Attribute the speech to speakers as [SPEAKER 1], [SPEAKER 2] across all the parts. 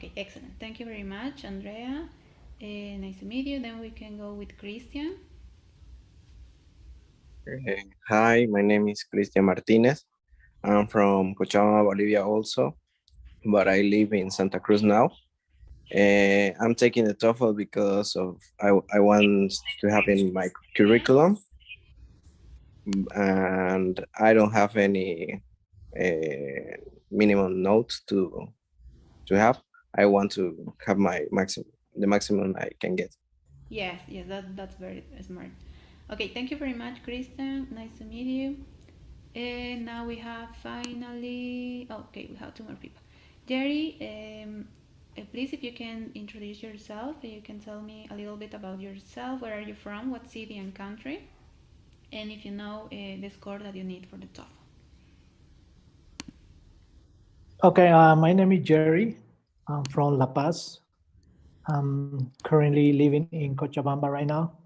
[SPEAKER 1] Okay, excellent. Thank you very much, Andrea. Nice to meet you. Then we can go with Christian.
[SPEAKER 2] Hi, my name is Cristian Martinez. I'm from Cochabamba, Bolivia also, but I live in Santa Cruz now. I'm taking the TOEFL because I want to have in my curriculum, and I don't have any minimum notes to have. I want to have the maximum I can get.
[SPEAKER 1] Yes, yes, that's very smart. Okay, thank you very much, Christian. Nice to meet you. And now we have finally, okay, we have two more people. Jerry, please, if you can introduce yourself, you can tell me a little bit about yourself. Where are you from? What city and country? And if you know the score that you need for the TOEFL.
[SPEAKER 3] Okay, my name is Jerry. I'm from La Paz. I'm currently living in Cochabamba right now,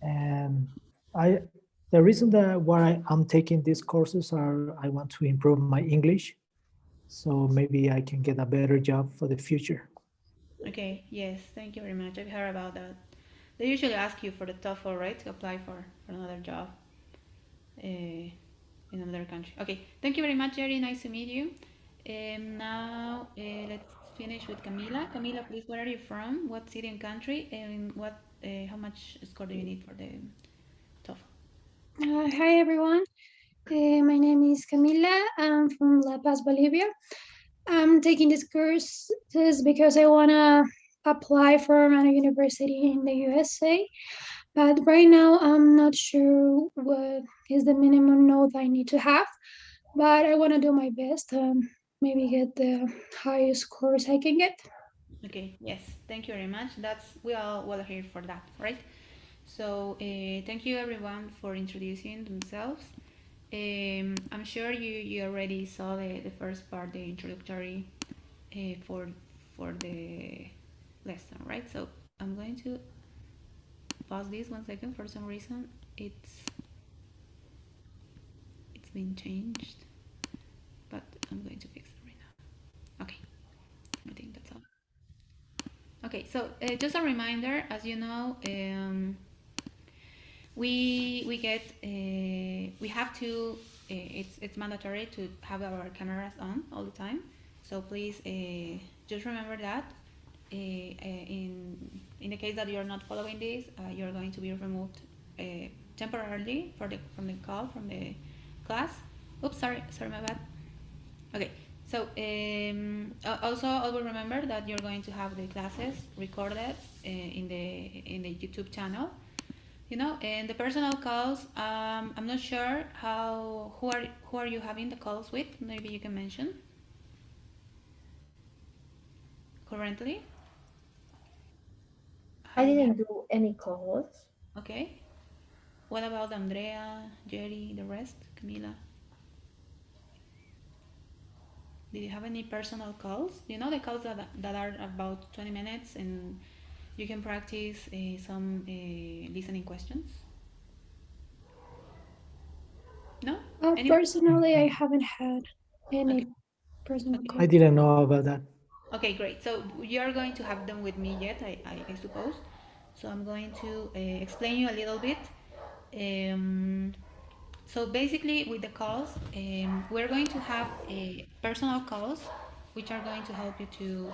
[SPEAKER 3] and I the reason that why I'm taking these courses are I want to improve my English, so maybe I can get a better job for the future.
[SPEAKER 1] Okay, yes, thank you very much. I've heard about that. They usually ask you for the TOEFL, right, to apply for another job in another country. Okay, thank you very much, Jerry. Nice to meet you. Now let's finish with Camila. Camila, please, where are you from? What city and country? And how much score do you need for the TOEFL?
[SPEAKER 4] Hi everyone, my name is Camila. I'm from La Paz, Bolivia. I'm taking this course just because I wanna apply for a university in the USA. But right now, I'm not sure what is the minimum note I need to have. But I wanna do my best. Maybe get the highest scores I can get.
[SPEAKER 1] Okay, yes, thank you very much. We all well here for that, right? So thank you everyone for introducing themselves. I'm sure you already saw the first part, the introductory for the lesson, right? So I'm going to pause this 1 second. For some reason, it's been changed, but I'm going to fix it right now. Okay, I think that's all. Okay, so just a reminder, as you know, we have to it's mandatory to have our cameras on all the time. So please just remember that in the case that you're not following this, you're going to be removed temporarily from the call from the class. Oops, sorry, my bad. Okay, so also always remember that you're going to have the classes recorded in the YouTube channel. And the personal calls. I'm not sure who are you having the calls with. Maybe you can mention currently.
[SPEAKER 5] I
[SPEAKER 1] Jaime.
[SPEAKER 5] didn't do any calls.
[SPEAKER 1] Okay. What about Andrea, Jerry, the rest, Camila? Did you have any personal calls? The calls that are about 20 minutes and you can practice some listening questions? No? Anyone?
[SPEAKER 4] Personally, I haven't had
[SPEAKER 1] Okay.
[SPEAKER 4] any personal
[SPEAKER 1] Okay.
[SPEAKER 3] I
[SPEAKER 4] call.
[SPEAKER 3] didn't know about that.
[SPEAKER 1] Okay, great. So you're going to have them with me yet, I suppose. So I'm going to explain you a little bit. Um, so basically, with the calls, we're going to have personal calls, which are going to help you to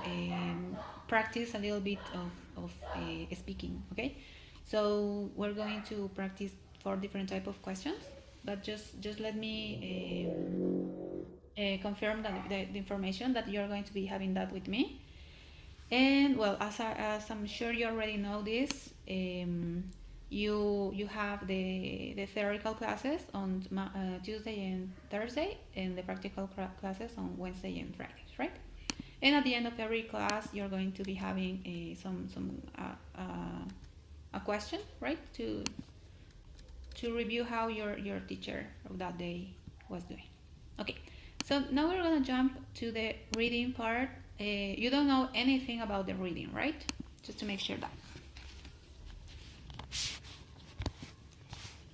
[SPEAKER 1] practice a little bit of speaking. Okay, so we're going to practice 4 different type of questions, but just let me confirm that the information that you're going to be having that with me. And well, as I'm sure you already know this, you have the theoretical classes on Tuesday and Thursday, and the practical classes on Wednesday and Fridays, right? And at the end of every class, you're going to be having a question, right, to review how your teacher of that day was doing. Okay, so now we're gonna jump to the reading part. You don't know anything about the reading, right? Just to make sure that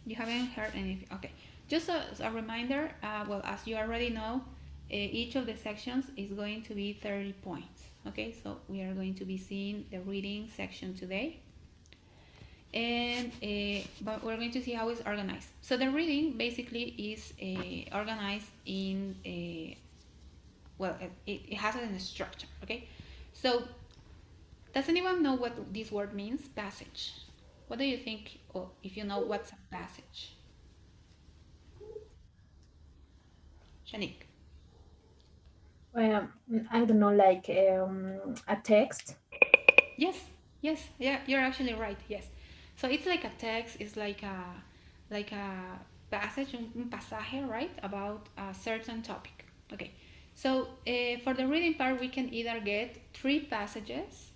[SPEAKER 1] you haven't heard anything. Okay, just as a reminder, well, as you already know, each of the sections is going to be 30 points. Okay, so we are going to be seeing the reading section today. And but we're going to see how it's organized. So the reading basically is organized in well, it has a structure. Okay, so does anyone know what this word means? Passage. What do you think, or if you know what's a passage? Shanique.
[SPEAKER 5] Well, I don't know, like a text.
[SPEAKER 1] Yes, yes, yeah, you're actually right. Yes, so it's like a text. It's like a passage, un pasaje, right, about a certain topic. Okay, so for the reading part, we can either get 3 passages,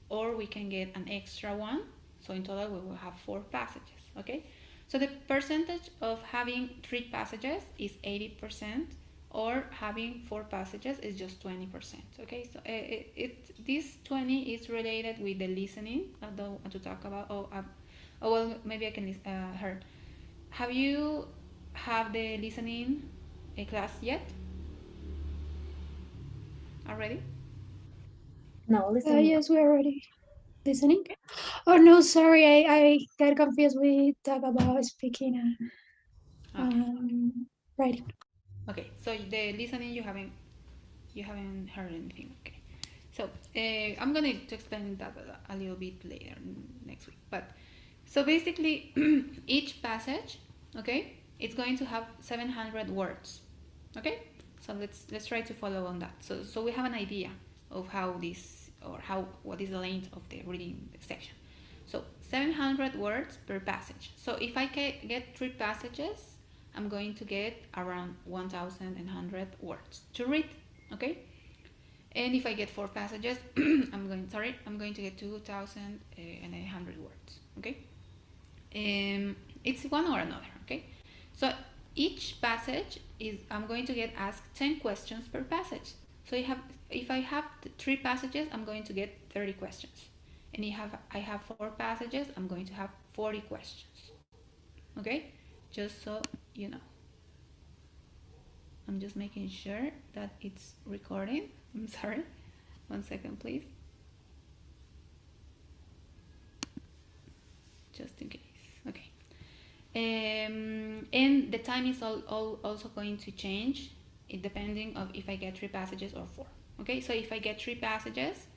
[SPEAKER 1] or we can get an extra one. So in total, we will have 4 passages. Okay, so the percentage of having 3 passages is 80%, or having 4 passages is just 20%. Okay, so this 20 is related with the listening. I don't want to talk about. Oh well, maybe I can heard. Have you have the listening class yet? Already?
[SPEAKER 5] No, listening.
[SPEAKER 4] Yes, we're already listening.
[SPEAKER 1] Okay.
[SPEAKER 4] Oh no, sorry, I got confused. We talk about speaking and
[SPEAKER 1] Okay.
[SPEAKER 4] writing.
[SPEAKER 1] Okay. So the listening you haven't heard anything. Okay. So I'm going to explain that a little bit later next week. But so basically, each passage, okay, it's going to have 700 words. Okay. So let's try to follow on that. So we have an idea of how this or how what is the length of the reading section. So 700 words per passage. So if I get 3 passages, I'm going to get around 1,100 words to read. Okay. And if I get 4 passages, I'm going to get 2,800 words. Okay, it's one or another. Okay, so each passage is I'm going to get asked 10 questions per passage. So if I have 3 passages, I'm going to get 30 questions, and if I have 4 passages, I'm going to have 40 questions. Okay, just so you know. I'm just making sure that it's recording. I'm sorry. 1 second, please. Just in case. Okay. And the time is also going to change, depending of if I get 3 passages or 4. Okay, so if I get 3 passages,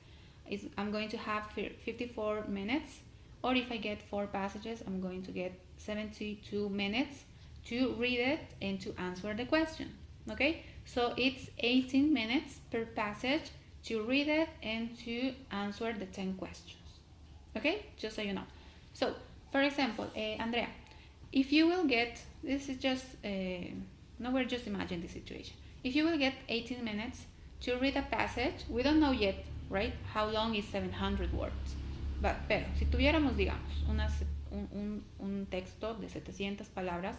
[SPEAKER 1] I'm going to have 54 minutes, or if I get 4 passages, I'm going to get 72 minutes to read it and to answer the question. Okay, so it's 18 minutes per passage to read it and to answer the 10 questions. Okay, just so you know. So, for example, Andrea, if you will get, this is just, no, we're just imagining the situation. If you will get 18 minutes to read a passage, we don't know yet, right, how long is 700 words. Pero, si tuviéramos, digamos, un texto de 700 palabras,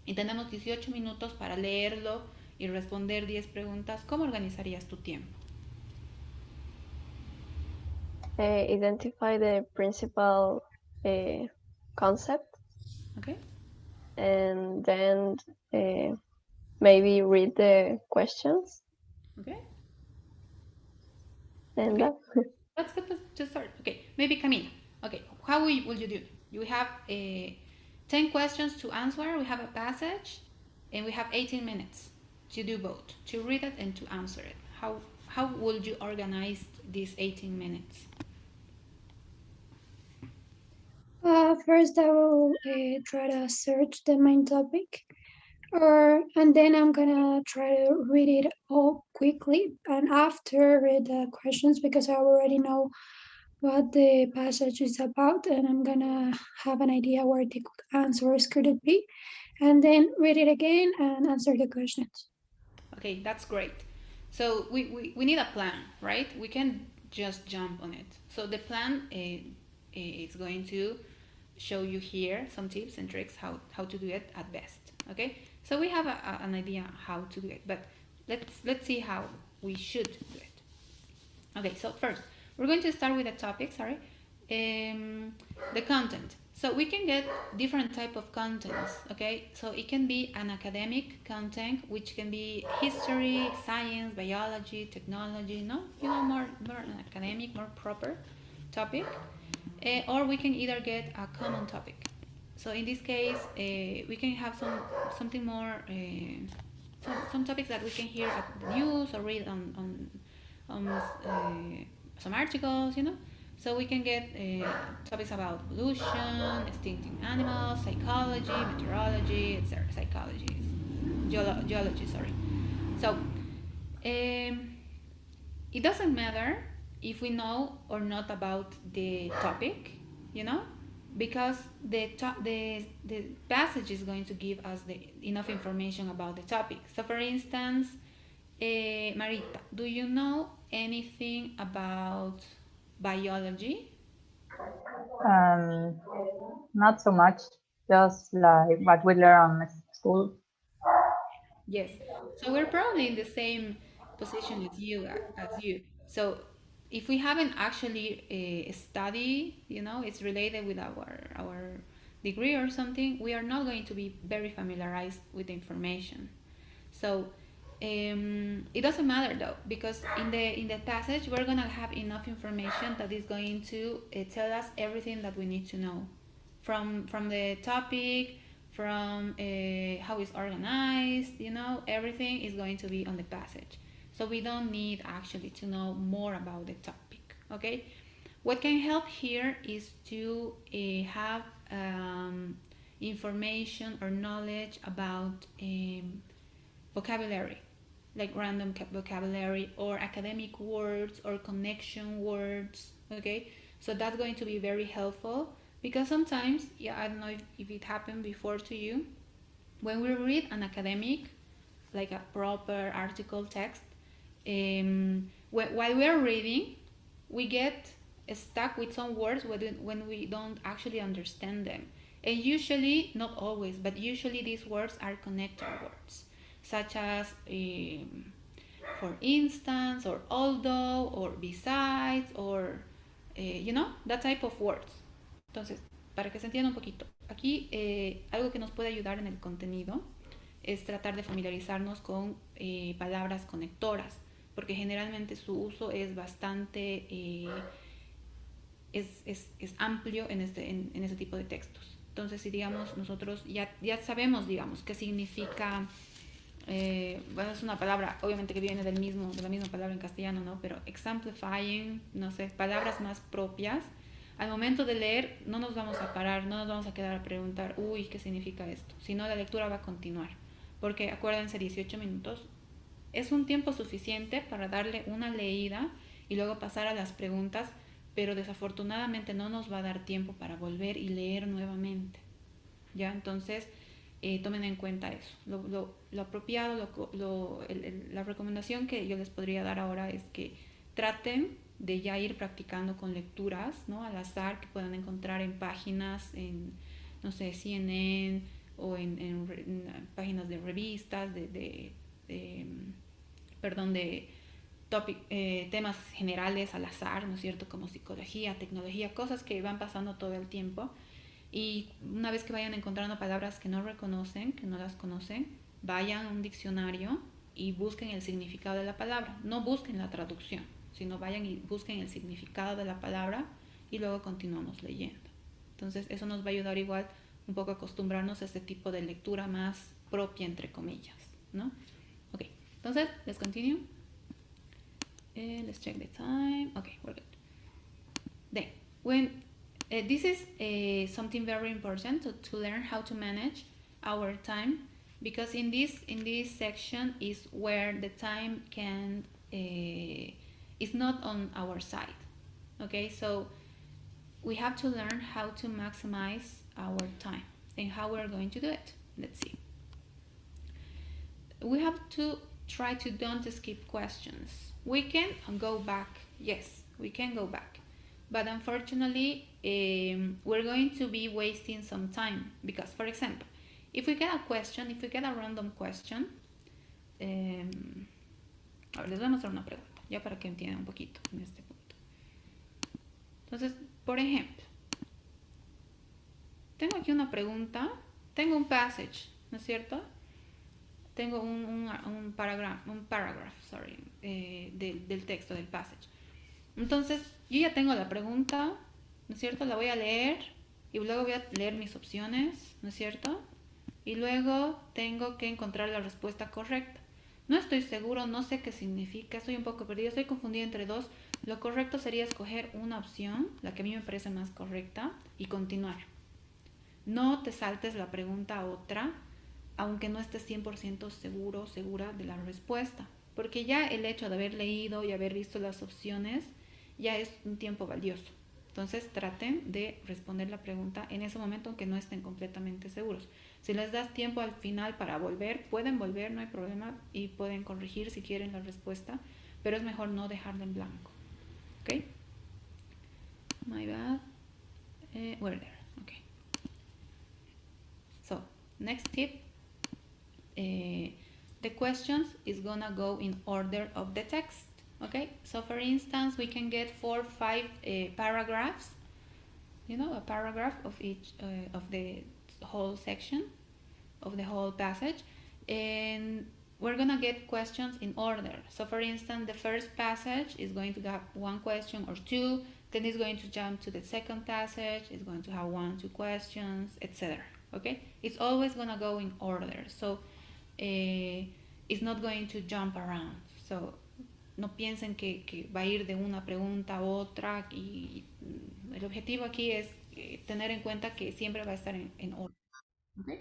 [SPEAKER 1] y tenemos 18 minutos para leerlo y responder 10 preguntas, ¿cómo organizarías tu tiempo?
[SPEAKER 6] Identify the principal concept.
[SPEAKER 1] Okay.
[SPEAKER 6] And then maybe read the questions.
[SPEAKER 1] Okay.
[SPEAKER 6] And
[SPEAKER 1] okay. That's good to start. Okay, maybe Camila. Okay, how will you do? You have 10 questions to answer. We have a passage, and we have 18 minutes to do both, to read it and to answer it. How would you organize these 18 minutes?
[SPEAKER 4] First, I will try to search the main topic, and then I'm gonna try to read it all quickly, and after read the questions because I already know what the passage is about, and I'm gonna have an idea where the answers could it be, and then read it again and answer the questions.
[SPEAKER 1] Okay, that's great. So we need a plan, right? We can just jump on it. So the plan is going to show you here some tips and tricks how to do it at best. Okay, so we have an idea how to do it, but let's see how we should do it. Okay, so first we're going to start with the topic. Sorry, The content. So we can get different type of contents, okay? So it can be an academic content, which can be history, science, biology, technology, no? More an academic, more proper topic. Or we can either get a common topic. So in this case, we can have something more, some topics that we can hear at the news or read on some articles, So we can get topics about pollution, extincting animals, psychology, meteorology, etc. Geology, sorry. So it doesn't matter if we know or not about the topic, because the passage is going to give us enough information about the topic. So for instance, Marita, do you know anything about biology?
[SPEAKER 7] Not so much, just like what we learn in school.
[SPEAKER 1] Yes. So we're probably in the same position as you. So if we haven't actually studied, it's related with our degree or something, we are not going to be very familiarized with the information. So it doesn't matter though, because in the passage we're gonna have enough information that is going to tell us everything that we need to know, from the topic, from how it's organized. Everything is going to be on the passage. So we don't need actually to know more about the topic. Okay. What can help here is to have information or knowledge about vocabulary, like random vocabulary or academic words or connection words. Okay, so that's going to be very helpful, because sometimes, I don't know if it happened before to you, when we read an academic, like a proper article text, while we're reading, we get stuck with some words when we don't actually understand them. And usually, not always, but usually these words are connector words, such as for instance, or although, or besides, or that type of words. Entonces, para que se entienda un poquito, aquí algo que nos puede ayudar en el contenido es tratar de familiarizarnos con palabras conectoras, porque generalmente su uso es bastante es amplio en este tipo de textos. Entonces, si digamos nosotros ya sabemos, digamos, qué significa, bueno, es una palabra obviamente que viene de la misma palabra en castellano, ¿no? Pero exemplifying, no sé, palabras más propias. Al momento de leer no nos vamos a parar, no nos vamos a quedar a preguntar, uy, ¿qué significa esto? Sino la lectura va a continuar, porque acuérdense, 18 minutos es un tiempo suficiente para darle una leída y luego pasar a las preguntas, pero desafortunadamente no nos va a dar tiempo para volver y leer nuevamente, ¿ya? Entonces, tomen en cuenta eso. Lo apropiado, la recomendación que yo les podría dar ahora es que traten de ya ir practicando con lecturas, ¿no? Al azar, que puedan encontrar en páginas, en, no sé, CNN o en páginas de revistas, de temas generales al azar, ¿no es cierto? Como psicología, tecnología, cosas que van pasando todo el tiempo. Y una vez que vayan encontrando palabras que no reconocen, que no las conocen, vayan a un diccionario y busquen el significado de la palabra. No busquen la traducción, sino vayan y busquen el significado de la palabra y luego continuamos leyendo. Entonces eso nos va a ayudar igual un poco a acostumbrarnos a este tipo de lectura más propia, entre comillas, ¿no? Ok, entonces, let's continue. Let's check the time. Okay, we're good. Then, when this is something very important to learn how to manage our time, because in this section is where the time is not on our side. Okay, so we have to learn how to maximize our time, and how we're going to do it. Let's see. We have to try to don't skip questions. We can go back. Yes, we can go back. But unfortunately, we're going to be wasting some time, because, for example, if we get a random question, ahora les voy a mostrar una pregunta, ya para que entiendan un poquito en este punto. Entonces, Por ejemplo, tengo aquí una pregunta, tengo un passage, ¿no es cierto? Tengo un paragraph, del texto, del passage. Entonces, yo ya tengo la pregunta, ¿no es cierto? La voy a leer y luego voy a leer mis opciones, ¿no es cierto? Y luego tengo que encontrar la respuesta correcta. No estoy seguro, no sé qué significa, estoy un poco perdida, estoy confundida entre dos. Lo correcto sería escoger una opción, la que a mí me parece más correcta, y continuar. No te saltes la pregunta a otra, aunque no estés 100% seguro, segura de la respuesta. Porque ya el hecho de haber leído y haber visto las opciones ya es un tiempo valioso. Entonces traten de responder la pregunta en ese momento aunque no estén completamente seguros. Si les das tiempo al final para volver, pueden volver, no hay problema, y pueden corregir si quieren la respuesta, pero es mejor no dejarla en blanco. ¿Ok? My bad. We're there. Okay. So, next tip. The questions is gonna go in order of the text. Okay, so for instance, we can get 4 or 5 paragraphs, a paragraph of each of the whole section, of the whole passage, and we're gonna get questions in order. So for instance, the first passage is going to have one question or two, then it's going to jump to the second passage, it's going to have 1-2 questions, etc. Okay, it's always gonna go in order, so it's not going to jump around. So no piensen que va a ir de una pregunta a otra, y el objetivo aquí es tener en cuenta que siempre va a estar en orden. Okay,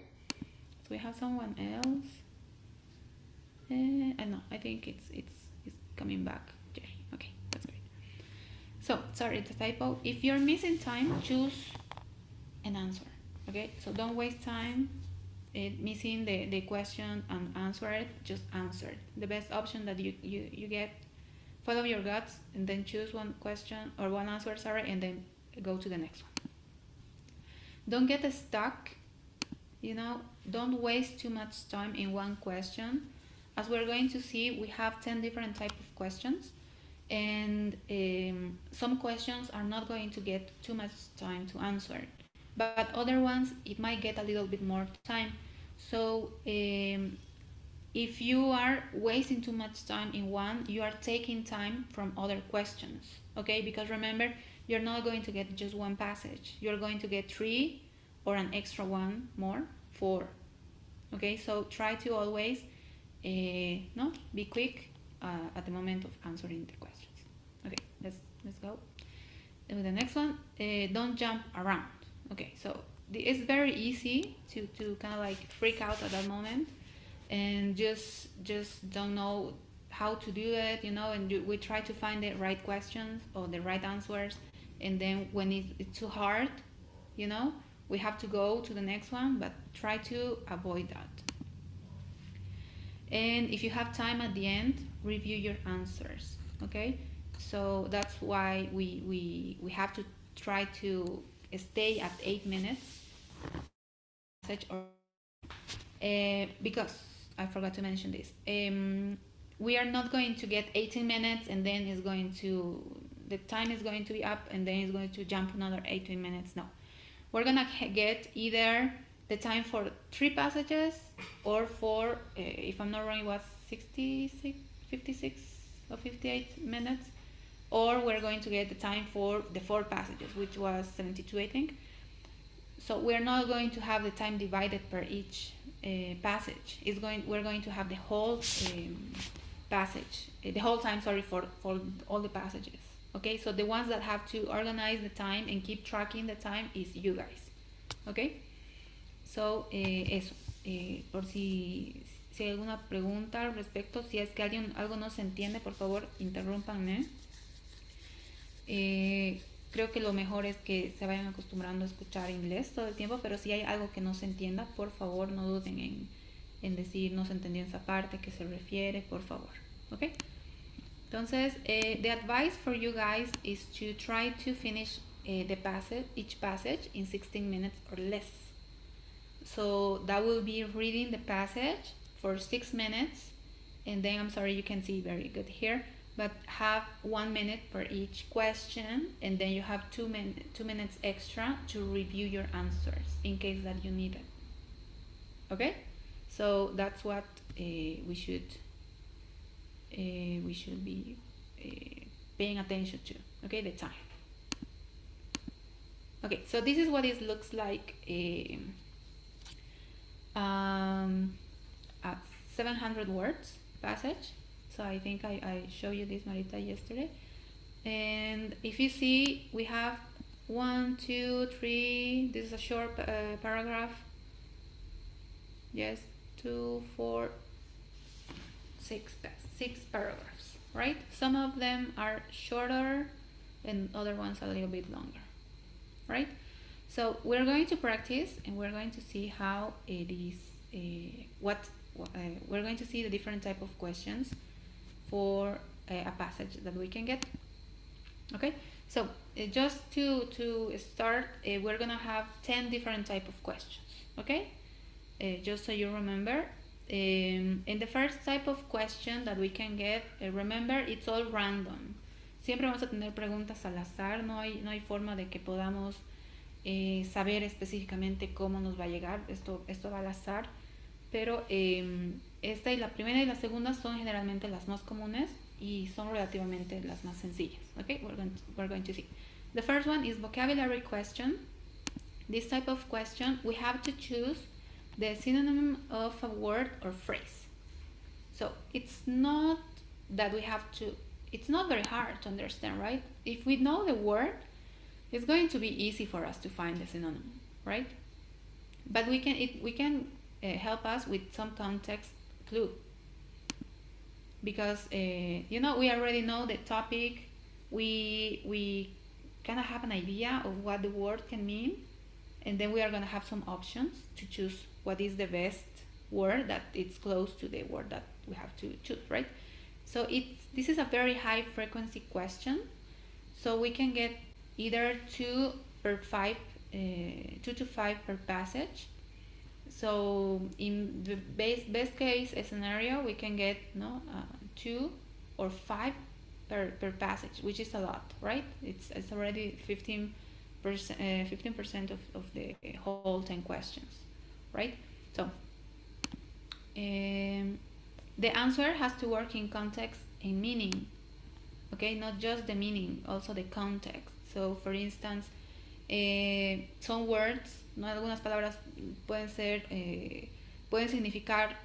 [SPEAKER 1] so we have someone else. No, I think it's coming back. Okay, that's great. So sorry, it's a typo. If you're missing time, choose an answer. Okay, so don't waste time missing the question and answer it. Just answer it. The best option that you get. Follow your guts and then choose one question or one answer, and then go to the next one. Don't get stuck. Don't waste too much time in one question. As we're going to see, we have 10 different types of questions, and some questions are not going to get too much time to answer, but other ones, it might get a little bit more time. So if you are wasting too much time in one, you are taking time from other questions, okay? Because remember, you're not going to get just one passage. You're going to get 3 or an extra one more, 4. Okay, so try to always be quick at the moment of answering the questions. Okay, let's go with the next one. Don't jump around. Okay, so it's very easy to kind of like freak out at that moment and just don't know how to do it, and we try to find the right questions or the right answers, and then when it's too hard, we have to go to the next one, but try to avoid that. And if you have time at the end, review your answers. Okay, so that's why we have to try to stay at 8 minutes because I forgot to mention this. We are not going to get 18 minutes and then the time is going to be up and then it's going to jump another 18 minutes. No, we're gonna get either the time for 3 passages or for, if I'm not wrong, it was 56 or 58 minutes, or we're going to get the time for the 4 passages, which was 72, I think. So we're not going to have the time divided per each passage. We're going to have the whole passage, the whole time, for all the passages. Okay, so the ones that have to organize the time and keep tracking the time is you guys. Okay, so eso. Por si hay alguna pregunta al respecto, si es que algo no se entiende, por favor, interrúmpanme. Creo que lo mejor es que se vayan acostumbrando a escuchar inglés todo el tiempo, pero si hay algo que no se entienda, por favor, no duden en decir no se entendió esa parte, que se refiere, por favor. Okay? Entonces, the advice for you guys is to try to finish each passage in 16 minutes or less. So that will be reading the passage for 6 minutes, and then, I'm sorry, you can see very good here, but have 1 minute per each question, and then you have 2 minutes extra to review your answers in case that you need it. Okay, so that's what we should be paying attention to. Okay, the time. Okay, so this is what it looks like at 700 words passage. So I think I showed you this, Marita, yesterday. And if you see, we have 1, 2, 3. This is a short paragraph. Yes, 2, 4, 6 paragraphs, right? Some of them are shorter and other ones a little bit longer, right? So we're going to practice and we're going to see how it is, we're going to see the different type of questions for a passage that we can get. Okay, so just to start, we're gonna have 10 different type of questions. Okay, just so you remember. In the first type of question that we can get, remember, it's all random. Siempre vamos a tener preguntas al azar, no hay forma de que podamos saber específicamente cómo nos va a llegar, esto va al azar, pero esta y la primera y la segunda son generalmente las más comunes y son relativamente las más sencillas. Okay, we're going to see. The first one is vocabulary question. This type of question, we have to choose the synonym of a word or phrase. So it's not that we have to, it's not very hard to understand, right? If we know the word, it's going to be easy for us to find the synonym, right? But we can help us with some context clue, because we already know the topic. We kind of have an idea of what the word can mean, and then we are going to have some options to choose what is the best word that it's close to the word that we have to choose, right? So this is a very high frequency question, so we can get either 2 to 5 per passage. So in the best case scenario, we can get 2 or 5 per passage, which is a lot, right? It's already 15% of the whole 10 questions, right? So the answer has to work in context and meaning, okay? Not just the meaning, also the context. So for instance, some words, algunas palabras pueden significar,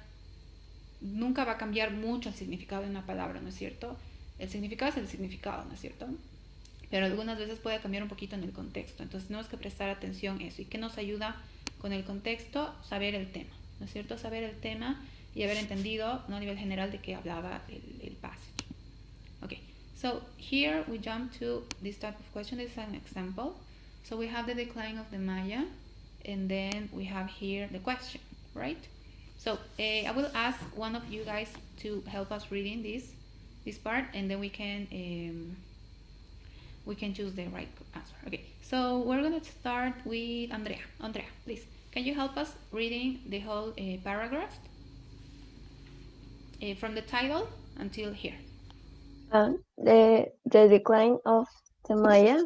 [SPEAKER 1] nunca va a cambiar mucho el significado de una palabra, ¿no es cierto? El significado es el significado, ¿no es cierto? Pero algunas veces puede cambiar un poquito en el contexto, entonces tenemos que prestar atención a eso. ¿Y qué nos ayuda con el contexto? Saber el tema, ¿no es cierto? Saber el tema y haber entendido, ¿no?, a nivel general de qué hablaba el passage. Okay, so here we jump to this type of question. This is an example. So we have the decline of the Maya, and then we have here the question, right? So I will ask one of you guys to help us reading this part, and then we can choose the right answer. Okay, so we're gonna start with Andrea. Andrea, please, can you help us reading the whole paragraph from the title until here?
[SPEAKER 6] The decline of the Maya.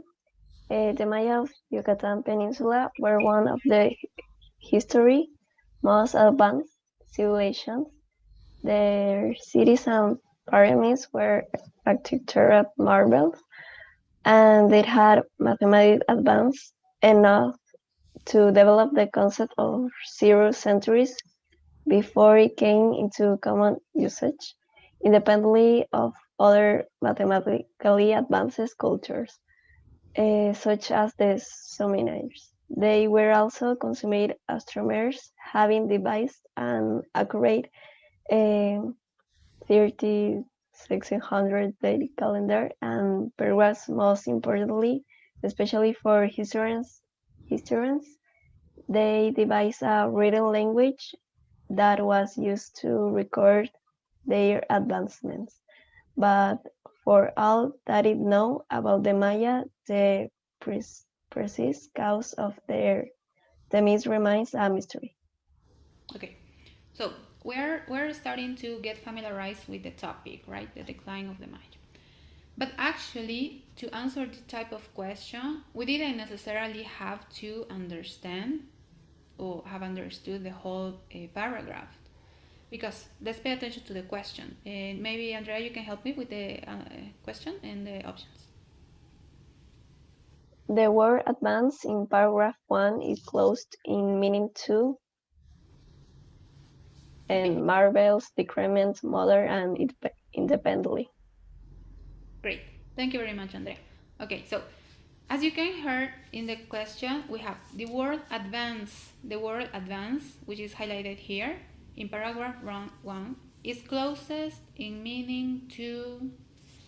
[SPEAKER 6] The Maya of Yucatan Peninsula were one of the history most advanced civilizations. Their cities and pyramids were architectural marvels, and they had mathematical advance enough to develop the concept of 0 centuries before it came into common usage, independently of other mathematically advanced cultures, such as the Sumerians. They were also consummate astronomers, having devised an accurate 3600 daily calendar, and perhaps most importantly, especially for historians, they devised a written language that was used to record their advancements. But for all that it know about the Maya, the precise cause of the myth remains a mystery.
[SPEAKER 1] Okay, so we're starting to get familiarized with the topic, right? The decline of the Maya. But actually, to answer this type of question, we didn't necessarily have to understand or have understood the whole paragraph. Because let's pay attention to the question. And maybe, Andrea, you can help me with the question and the options.
[SPEAKER 6] The word advance in paragraph 1 is closed in meaning too, and marvels, decrement, mother, and independently.
[SPEAKER 1] Great. Thank you very much, Andrea. Okay, so as you can hear in the question, we have the word advance. The word advance, which is highlighted here in paragraph 1, is closest in meaning to,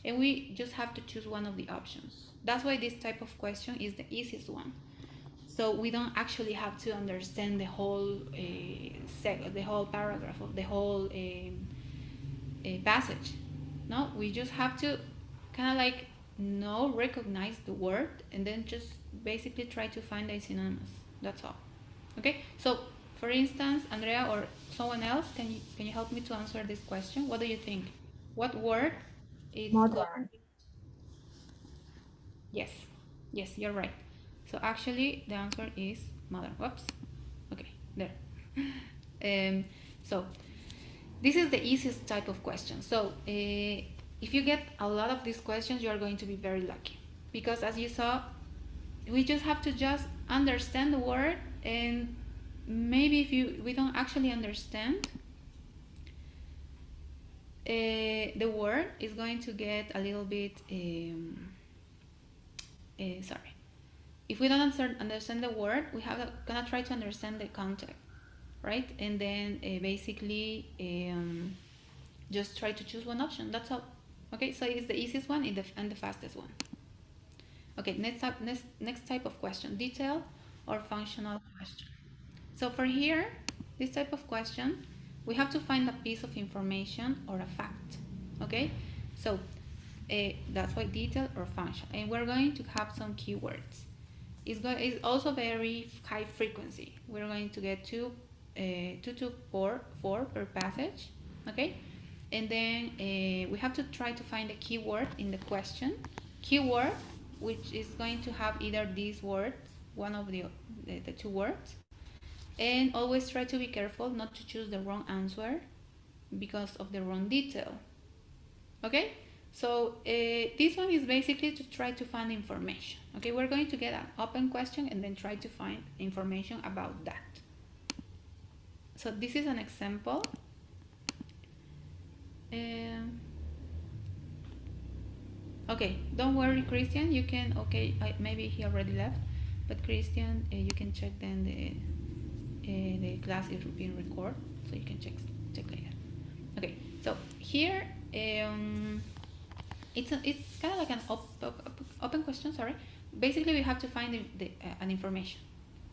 [SPEAKER 1] and we just have to choose one of the options. That's why this type of question is the easiest one. So we don't actually have to understand the whole the whole paragraph of the whole passage. No, we just have to kind of like recognize the word and then just basically try to find a synonymous. That's all. Okay. So for instance, Andrea or someone else, can you help me to answer this question? What do you think? What word is
[SPEAKER 5] Modern.
[SPEAKER 1] Yes, yes, you're right. So actually, the answer is modern. Whoops. Okay, there. So this is the easiest type of question. So if you get a lot of these questions, you are going to be very lucky because, as you saw, we just have to just understand the word, and maybe if we don't actually understand the word, is going to get a little bit sorry. If we don't understand the word, we have gonna try to understand the context, right? And then basically just try to choose one option. That's all. Okay, so it's the easiest one and the fastest one. Okay, next type of question: detail or functional question. So for here, this type of question, we have to find a piece of information or a fact. Okay, so that's why detail or function, and we're going to have some keywords. It's also very high frequency. We're going to get two to four per passage, okay? And then we have to try to find a keyword in the question. Keyword, which is going to have either these words, one of the two words, and always try to be careful not to choose the wrong answer because of the wrong detail. Okay? So this one is basically to try to find information. Okay, we're going to get an open question and then try to find information about that. So this is an example. Okay, don't worry, Christian. You can, okay, maybe he already left, but Christian, you can check then the class is being recorded, so you can check later. Okay, so here it's kind of like an open question. Sorry. Basically, we have to find an information,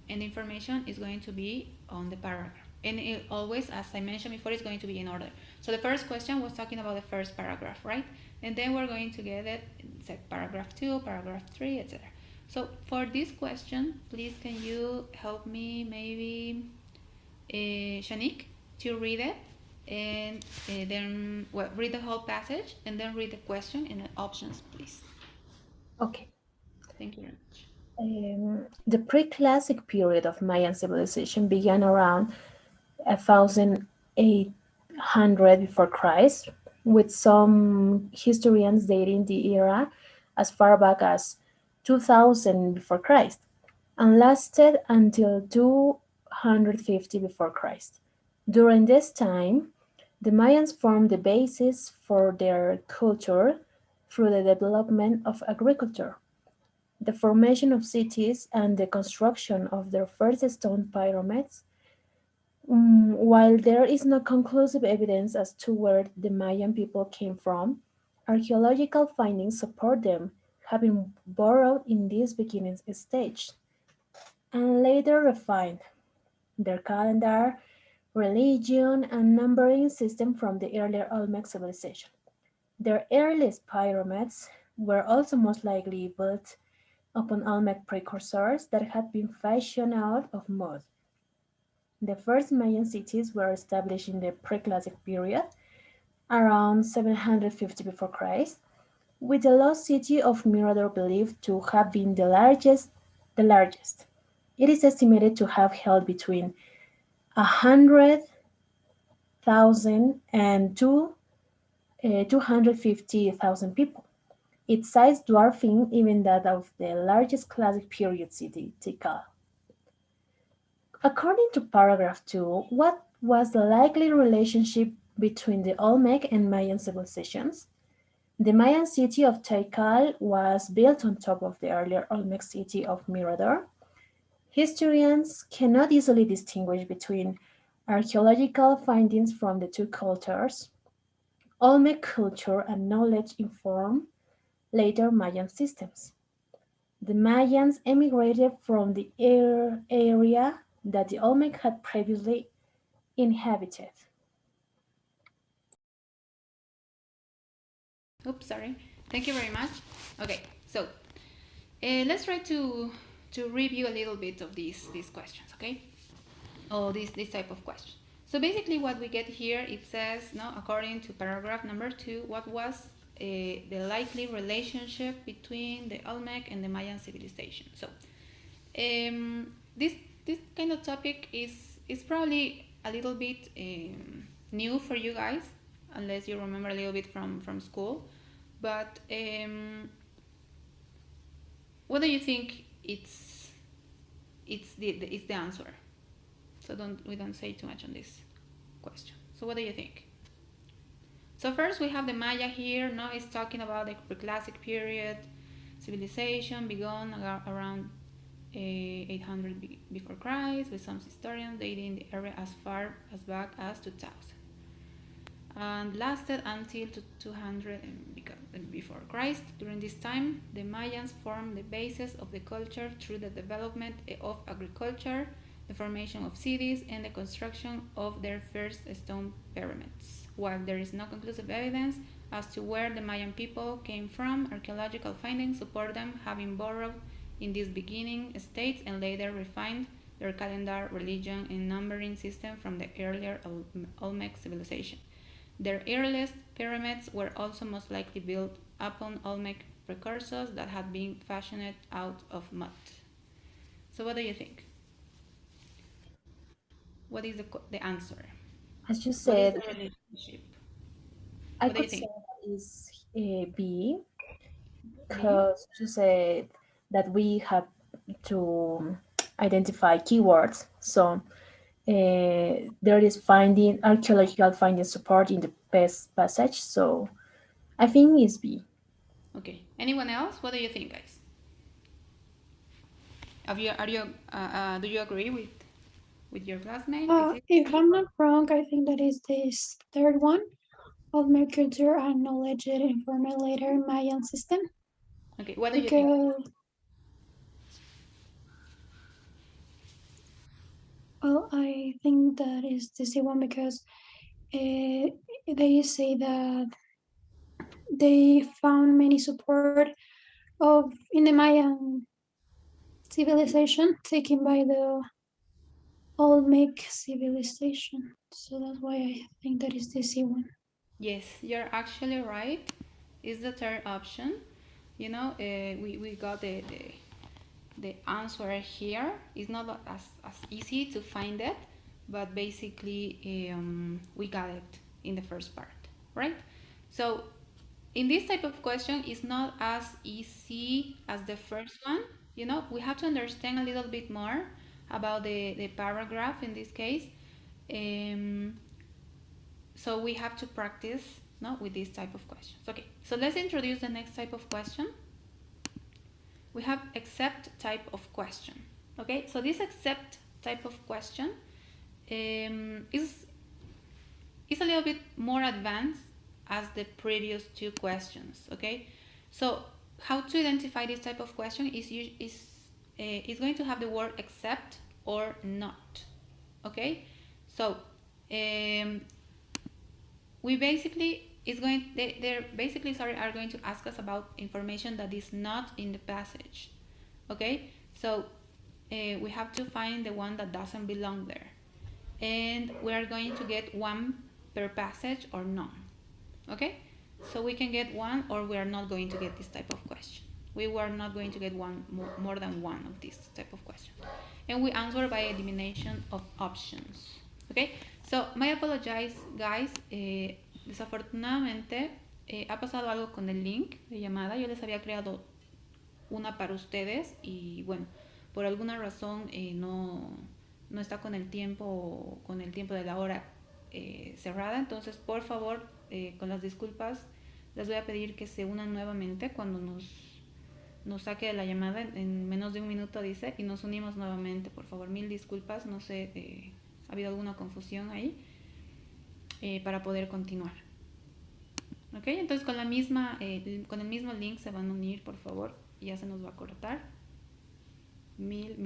[SPEAKER 1] and the information is going to be on the paragraph. And it always, as I mentioned before, it's going to be in order. So the first question was talking about the first paragraph, right? And then we're going to get it, it's like paragraph 2, paragraph 3, etc. So for this question, please can you help me, maybe, Shanique, to read it, and then read the whole passage, and then read the question and the options, please.
[SPEAKER 5] Okay.
[SPEAKER 1] Thank you very much.
[SPEAKER 5] The pre-classic period of Mayan civilization began around 1800 before Christ, with some historians dating the era as far back as 2000 before Christ, and lasted until 250 before Christ. During this time, the Mayans formed the basis for their culture through the development of agriculture, the formation of cities, and the construction of their first stone pyramids. While there is no conclusive evidence as to where the Mayan people came from, archaeological findings support them having burrowed in this beginning stage and later refined their calendar, religion, and numbering system from the earlier Olmec civilization. Their earliest pyramids were also most likely built upon Olmec precursors that had been fashioned out of mud. The first Mayan cities were established in the pre-classic period, around 750 before Christ, with the lost city of Mirador believed to have been the largest. It is estimated to have held between 100,000 and 250,000 people, its size dwarfing even that of the largest classic period city, Tikal. According to paragraph 2, what was the likely relationship between the Olmec and Mayan civilizations? The Mayan city of Tikal was built on top of the earlier Olmec city of Mirador. Historians cannot easily distinguish between archaeological findings from the two cultures. Olmec culture and knowledge inform later Mayan systems. The Mayans emigrated from the area that the Olmec had previously inhabited.
[SPEAKER 1] Oops, sorry. Thank you very much. Okay, so let's try to review a little bit of these questions, okay? Or this type of question. So basically, what we get here, it says, no, according to paragraph number 2, what was the likely relationship between the Olmec and the Mayan civilization. So this kind of topic is probably a little bit new for you guys, unless you remember a little bit from school. But what do you think it's the answer? So we don't say too much on this question. So what do you think? So first we have the Maya here. Now it's talking about the preclassic period civilization begun around 800 before Christ, with some historians dating the area as far as back as 2000, and lasted until 200 before Christ. During this time, the Mayans formed the basis of the culture through the development of agriculture, the formation of cities, and the construction of their first stone pyramids. While there is no conclusive evidence as to where the Mayan people came from, archaeological findings support them having borrowed in these beginning states and later refined their calendar, religion, and numbering system from the earlier Olmec civilization. Their earliest pyramids were also most likely built upon Olmec precursors that had been fashioned out of mud. So what do you think? What is the answer?
[SPEAKER 5] As you
[SPEAKER 1] What is
[SPEAKER 5] said,
[SPEAKER 1] the relationship?
[SPEAKER 5] I
[SPEAKER 1] What do you
[SPEAKER 5] could say
[SPEAKER 1] think?
[SPEAKER 5] that is B,
[SPEAKER 1] B?
[SPEAKER 5] because you said that we have to identify keywords. So there is finding archaeological finding support in the past passage. So I think it's B.
[SPEAKER 1] Okay. Anyone else? What do you think, guys? Do you agree with your classmate? Is it
[SPEAKER 4] If
[SPEAKER 1] B?
[SPEAKER 4] I'm not wrong, I think that is this third one of my culture and knowledge that informed later Mayan system.
[SPEAKER 1] Okay. What do you think?
[SPEAKER 4] Because, well, I think that is the C one because they say that they found many support of in the Mayan civilization taken by the Olmec civilization. So that's why I think that is the C one.
[SPEAKER 1] Yes, you're actually right. Is the third option. You know, we got the answer here. It's not as easy to find it, but basically we got it in the first part, right? So in this type of question, it's not as easy as the first one. You know, we have to understand a little bit more about the paragraph in this case. Um, so we have to practice, no, with this type of questions. Okay, so let's introduce the next type of question. We have accept type of question. Okay, so this accept type of question is a little bit more advanced as the previous two questions. Okay, so how to identify this type of question is going to have the word accept or not. Okay, so we basically they're basically are going to ask us about information that is not in the passage. Okay, so we have to find the one that doesn't belong there, and we are going to get one per passage or none. Okay, So we can get one, or we are not going to get this type of question. We were not going to get one more than one of these type of questions. And we answer by elimination of options. Okay, so my apologize, guys. Desafortunadamente ha pasado algo con el link de llamada. Yo les había creado una para ustedes y bueno, por alguna razón no está con el tiempo de la hora cerrada. Entonces, por favor, con las disculpas, les voy a pedir que se unan nuevamente cuando nos saque de la llamada en menos de un minuto, dice, y nos unimos nuevamente. Por favor, mil disculpas, no sé, ha habido alguna confusión ahí, para poder continuar. Ok, entonces con el mismo link se van a unir, por favor, y ya se nos va a cortar. Mil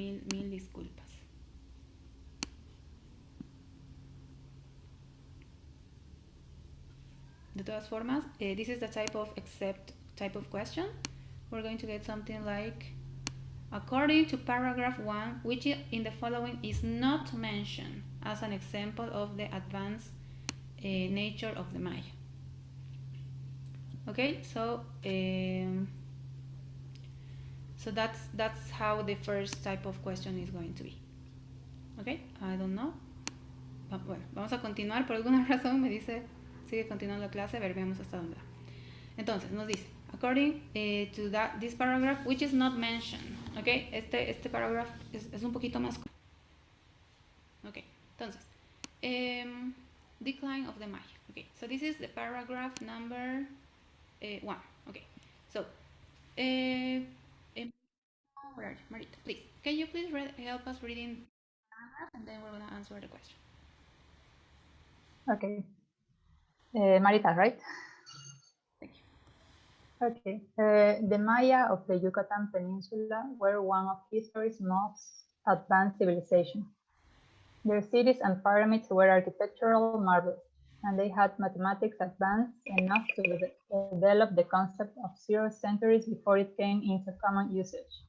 [SPEAKER 1] disculpas. De todas formas, this is the type of question. We're going to get something like, according to paragraph 1, which in the following is not mentioned as an example of the advanced nature of the Maya. Okay, so that's how the first type of question is going to be. Okay, I don't know. Bueno, vamos a continuar. Por alguna razón me dice, sigue continuando la clase, a ver, veamos hasta dónde va. Entonces, nos dice, according to this paragraph, which is not mentioned. Okay, este paragraph es un poquito más. Okay, entonces, decline of the Maya. Okay, so this is the paragraph number 1. Okay, so, where are you, Marita? Please, can you please help us reading the paragraph, and then we're gonna answer the question.
[SPEAKER 7] Okay. Marita, right?
[SPEAKER 1] Thank you.
[SPEAKER 7] Okay. The Maya of the Yucatan Peninsula were one of history's most advanced civilizations. Their cities and pyramids were architectural marvels, and they had mathematics advanced enough to develop the concept of 0 centuries before it came into common usage.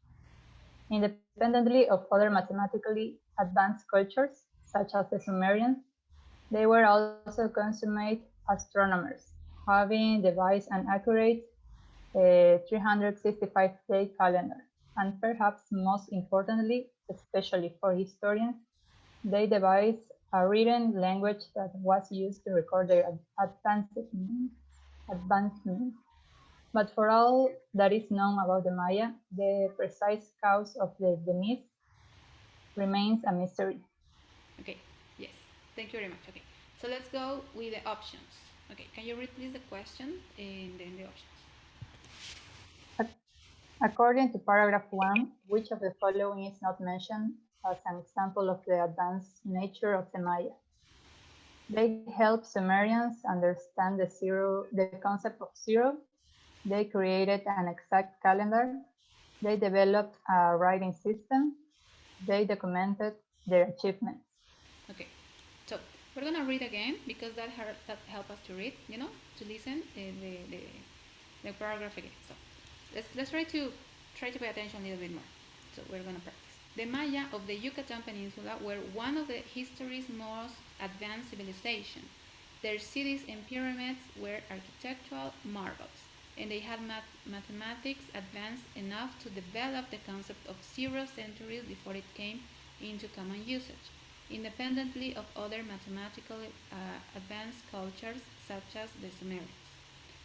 [SPEAKER 7] Independently of other mathematically advanced cultures, such as the Sumerians, they were also consummate astronomers, having devised an accurate 365-day calendar, and perhaps most importantly, especially for historians, they devised a written language that was used to record their advancements. But for all that is known about the Maya, the precise cause of the myth remains a mystery.
[SPEAKER 1] Okay, yes, thank you very much. Okay, so let's go with the options. Okay, can you read please the question and then the options?
[SPEAKER 7] According to paragraph 1, which of the following is not mentioned as an example of the advanced nature of the Maya? They helped Sumerians understand the concept of 0. They created an exact calendar. They developed a writing system. They documented their achievements.
[SPEAKER 1] Okay, so we're gonna read again because that help us to read, to listen the paragraph again. So let's try to pay attention a little bit more. So we're gonna practice. The Maya of the Yucatan Peninsula were one of the history's most advanced civilizations. Their cities and pyramids were architectural marvels, and they had mathematics advanced enough to develop the concept of 0 centuries before it came into common usage, independently of other mathematically advanced cultures such as the Sumerians.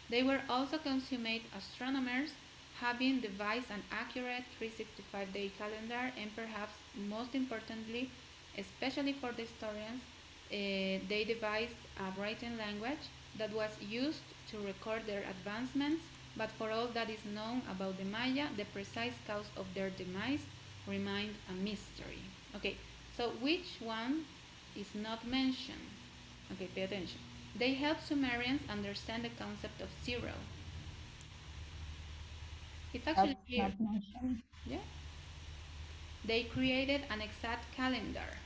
[SPEAKER 1] They were also consummate astronomers, having devised an accurate 365-day calendar, and perhaps most importantly, especially for the historians, they devised a written language that was used to record their advancements, but for all that is known about the Maya, the precise cause of their demise remained a mystery. Okay, so which one is not mentioned? Okay, pay attention. They helped Sumerians understand the concept of 0. It's actually
[SPEAKER 7] That's
[SPEAKER 1] here.
[SPEAKER 7] not mentioned.
[SPEAKER 1] Yeah. They created an exact calendar.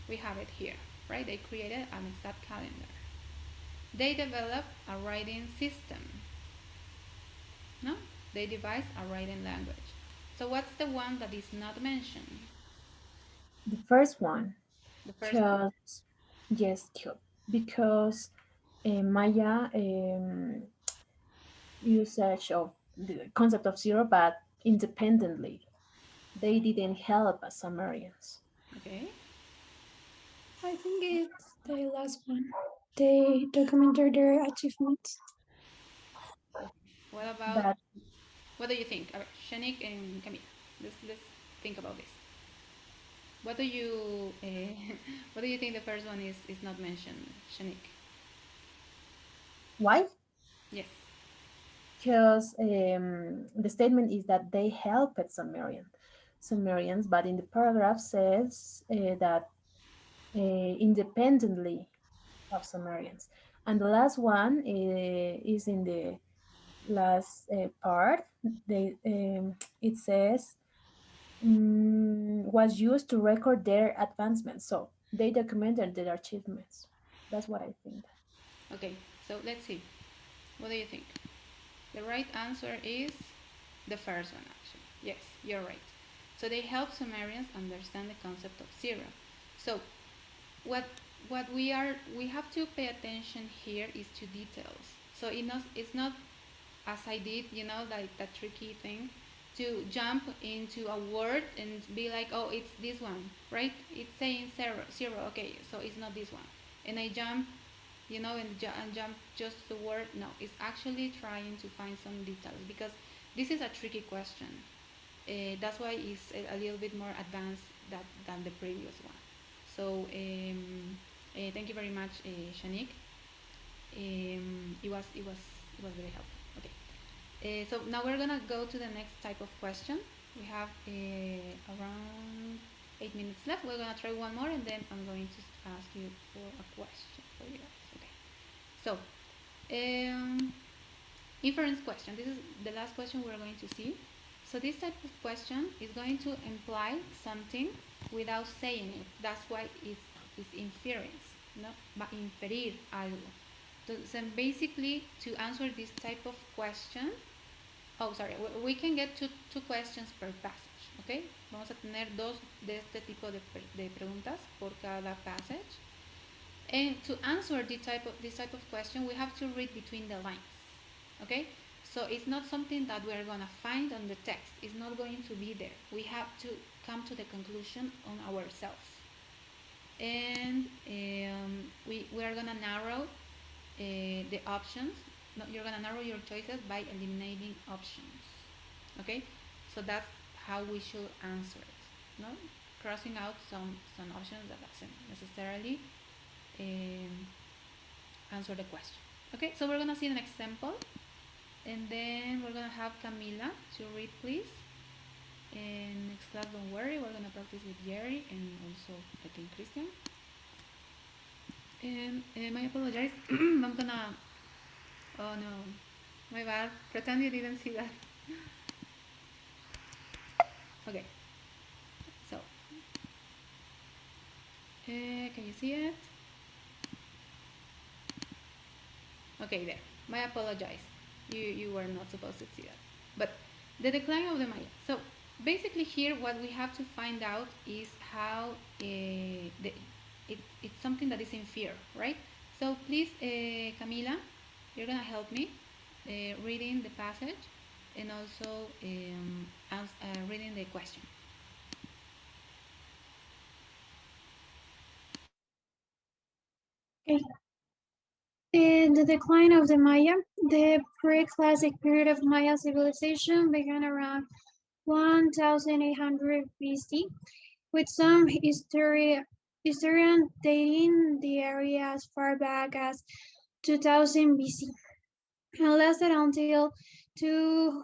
[SPEAKER 1] We have it here, right? They created an exact calendar. They developed a writing system. No? They devised a writing language. So what's the one that is not mentioned?
[SPEAKER 5] The first one.
[SPEAKER 1] The first one.
[SPEAKER 5] Yes, because Maya usage of the concept of zero, but independently. They didn't help us Sumerians.
[SPEAKER 1] Okay.
[SPEAKER 4] I think it's the last one. They documented their achievements.
[SPEAKER 1] What about,
[SPEAKER 5] But
[SPEAKER 1] what do you think? Shanik and Camila. Let's think about this. What do you what do you think the first one is not mentioned, Shanik?
[SPEAKER 5] why?
[SPEAKER 1] Yes.
[SPEAKER 5] Because the statement is that they helped Sumerians, but in the paragraph says that independently of Sumerians. And the last one is in the last part. It says was used to record their advancements. So they documented their achievements. That's what I think.
[SPEAKER 1] Okay. So let's see. What do you think? The right answer is the first one, actually. Yes, you're right. So they help Sumerians understand the concept of zero. So what we have to pay attention here is to details. So it's not as I did, like that tricky thing to jump into a word and be like, oh, it's this one, right? It's saying zero. Okay, so it's not this one. And I jump, and jump just the word. No, it's actually trying to find some details because this is a tricky question. That's why it's a little bit more advanced than the previous one. So thank you very much, Shanik. It was very helpful. Okay. So now we're gonna go to the next type of question. We have around 8 minutes left. We're gonna try one more, and then I'm going to ask you for a question for you guys. Okay. So, inference question. This is the last question we're going to see. So this type of question is going to imply something without saying it. That's why it's inference, no? Va a inferir algo. So basically, to answer this type of question, oh, sorry, we can get two questions per passage, ¿ok? Vamos a tener dos de este tipo de preguntas por cada passage. And to answer this type of question, we have to read between the lines, okay? So it's not something that we're gonna find on the text. It's not going to be there. We have to come to the conclusion on ourselves. And we are gonna narrow the options. No, you're gonna narrow your choices by eliminating options. Okay, so that's how we should answer it. No, crossing out some options that doesn't necessarily um, answer the question. Okay, so we're gonna see an example, and then we're gonna have Camila to read, please. And next class, don't worry, we're gonna practice with Jerry and also I think Christian. And I apologize. I'm gonna. Oh no, my bad. Pretend you didn't see that. Okay, so can you see it? Okay, there. My apologize. You were not supposed to see that. But the decline of the Maya. So basically here what we have to find out is how it's something that is in fear, right? So please, Camila, you're gonna help me reading the passage and also reading the question.
[SPEAKER 4] Okay. In the decline of the Maya, the pre-classic period of Maya civilization began around 1800 BC, with some historian dating the area as far back as 2000 BC, and lasted until two,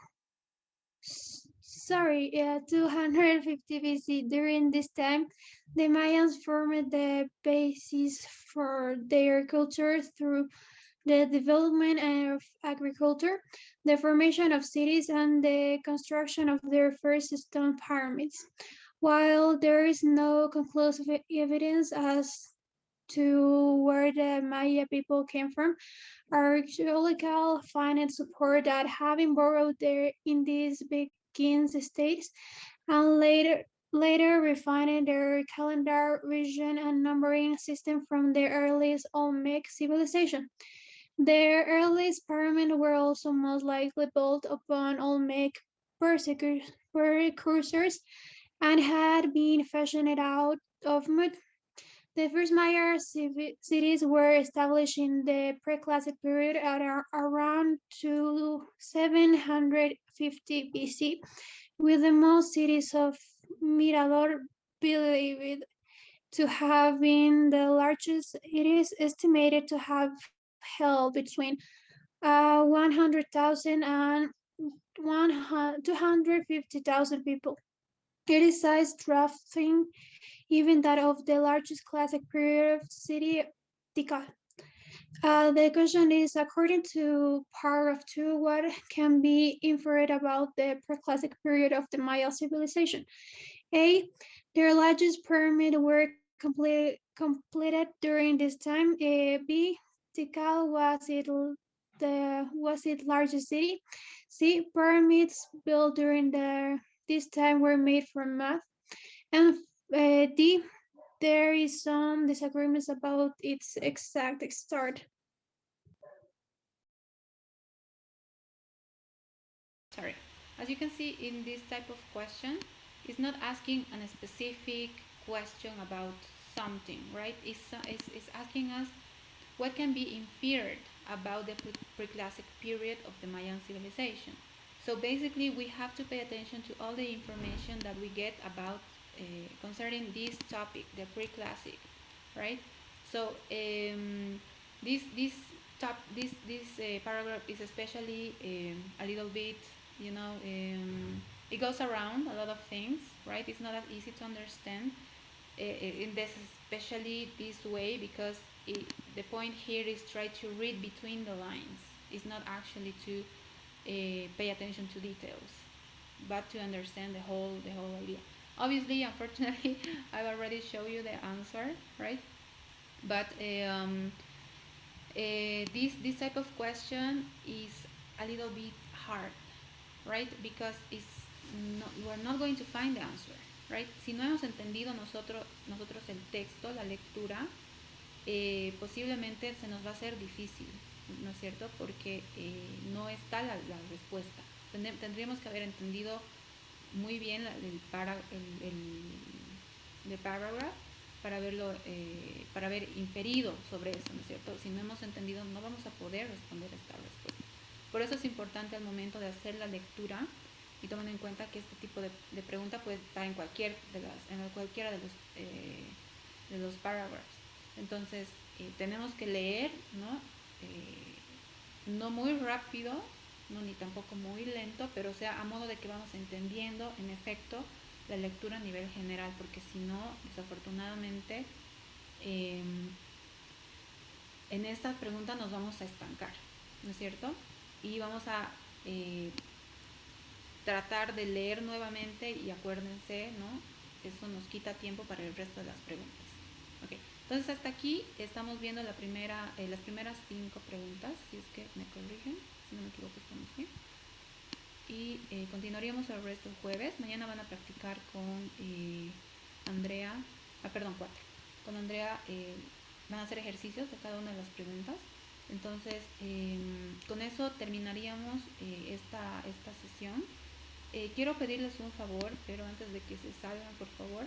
[SPEAKER 4] 250 BC. During this time, the Mayans formed the basis for their culture through the development of agriculture, the formation of cities, and the construction of their first stone pyramids. While there is no conclusive evidence as to where the Maya people came from, archaeological findings support that having burrowed there in these begins states and later refining their calendar, region, and numbering system from the earliest Olmec civilization. Their earliest pyramids were also most likely built upon Olmec precursors and had been fashioned out of mud. The first Maya cities were established in the pre-classic period at around 750 BC, with the most cities of Mirador believed to have been the largest. It is estimated to have held between 100,000 and 250,000 people. It is size dwarfing even that of the largest classic period city, Tikal. The question is, according to paragraph 2, what can be inferred about the preclassic period of the Maya civilization? A, their largest pyramid were completed during this time. B, Tikal was its largest city. C, pyramids built during this time were made from mud. And D, there is some disagreements about its exact start.
[SPEAKER 1] Sorry. As you can see in this type of question, it's not asking a specific question about something, right? It's asking us what can be inferred about the pre-classic period of the Mayan civilization. So basically, we have to pay attention to all the information that we get about concerning this topic, the pre-classic, right? So this paragraph is especially a little bit, it goes around a lot of things, right? It's not that easy to understand in this, especially this way, because the point here is try to read between the lines. It's not actually to pay attention to details, but to understand the whole idea. Obviously, unfortunately, I've already shown you the answer, right? But this type of question is a little bit hard, right? Because we're not going to find the answer, right? Si no hemos entendido nosotros el texto, la lectura, posiblemente se nos va a hacer difícil, ¿no es cierto? Porque no está la respuesta. Tendríamos que haber entendido muy bien el paragraph para haber inferido sobre eso, ¿no es cierto? Si no hemos entendido, no vamos a poder responder esta respuesta. Por eso es importante al momento de hacer la lectura y tomando en cuenta que este tipo de pregunta puede estar en cualquiera de los paragraphs. Entonces tenemos que leer, ¿no? No muy rápido, no ni tampoco muy lento, pero sea a modo de que vamos entendiendo en efecto la lectura a nivel general, porque si no, desafortunadamente en esta pregunta nos vamos a estancar, ¿no es cierto? Y vamos a tratar de leer nuevamente y acuérdense, ¿no? Eso nos quita tiempo para el resto de las preguntas. Okay. Entonces hasta aquí estamos viendo las primeras 5 preguntas, si es que me corrigen, si no me equivoco estamos bien. Y continuaríamos el resto el jueves. Mañana van a practicar con Andrea, 4. Con Andrea van a hacer ejercicios de cada una de las preguntas. Entonces con eso terminaríamos esta sesión. Quiero pedirles un favor, pero antes de que se salgan, por favor,